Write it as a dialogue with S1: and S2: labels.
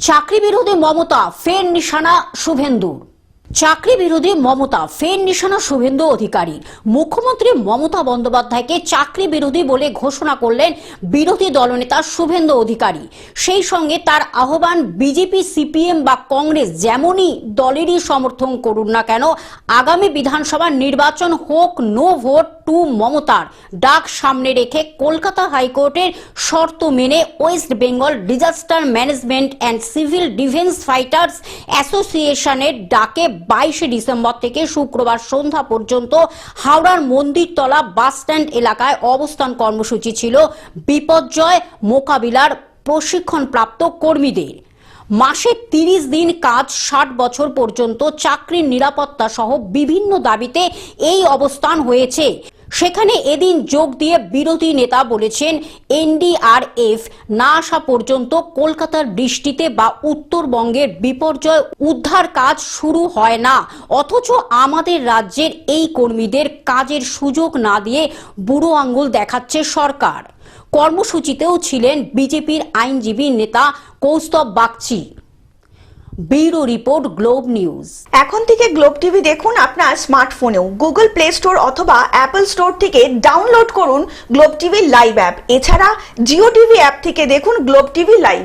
S1: চাকরি বিরোধী মমতা ফের নিশানা শুভেন্দুর। চাকরি বিরোধী মমতা ফের নিশানা শুভেন্দু অধিকারী। মুখ্যমন্ত্রী মমতা বন্দ্যোপাধ্যায়কে চাকরি বিরোধী বলে ঘোষণা করলেন বিরোধী দলনেতা শুভেন্দু অধিকারী। সেই সঙ্গে তার আহ্বান, বিজেপি, সিপিএম বা কংগ্রেস যেমনই দলেরই সমর্থন করুন না কেন, আগামী বিধানসভা নির্বাচন হোক নো ভোট টু মমতার ডাক সামনে রেখে কলকাতা হাইকোর্টের শর্ত মেনে West Bengal disaster management and civil defence fighters অ্যাসোসিয়েশনের ডাকে 22 ডিসেম্বর থেকে শুক্রবার সন্ধ্যা পর্যন্ত হাওড়ার মন্দিরতলা বাসস্ট্যান্ড এলাকায় অবস্থান কর্মসূচি ছিল বিপর্যয় মোকাবিলার প্রশিক্ষণপ্রাপ্ত কর্মীদের। মাসে 30 দিন কাজ, 60 বছর পর্যন্ত চাকরির নিরাপত্তা সহ বিভিন্ন দাবিতে এই অবস্থান হয়েছে। সেখানে এদিন যোগ দিয়ে বিরোধী নেতা বলেছেন, এনডিআরএফ না আসা পর্যন্ত কলকাতার বৃষ্টিতে বা উত্তরবঙ্গের বিপর্যয় উদ্ধার কাজ শুরু হয় না। অথচ আমাদের রাজ্যের এই কর্মীদের কাজের সুযোগ না দিয়ে বুড়ো আঙ্গুল দেখাচ্ছে সরকার। কর্মসূচিতেও ছিলেন বিজেপির আইনজীবী নেতা Kaustav Bagchi. Bureau report, globe news.
S2: এখন থেকে গ্লোব টিভি দেখুন আপনার স্মার্টফোনেও। গুগল প্লে স্টোর অথবা অ্যাপল স্টোর থেকে ডাউনলোড করুন গ্লোব টিভি লাইভ অ্যাপ। এছাড়া জিও টিভি অ্যাপ থেকে দেখুন গ্লোব টিভি লাইভ।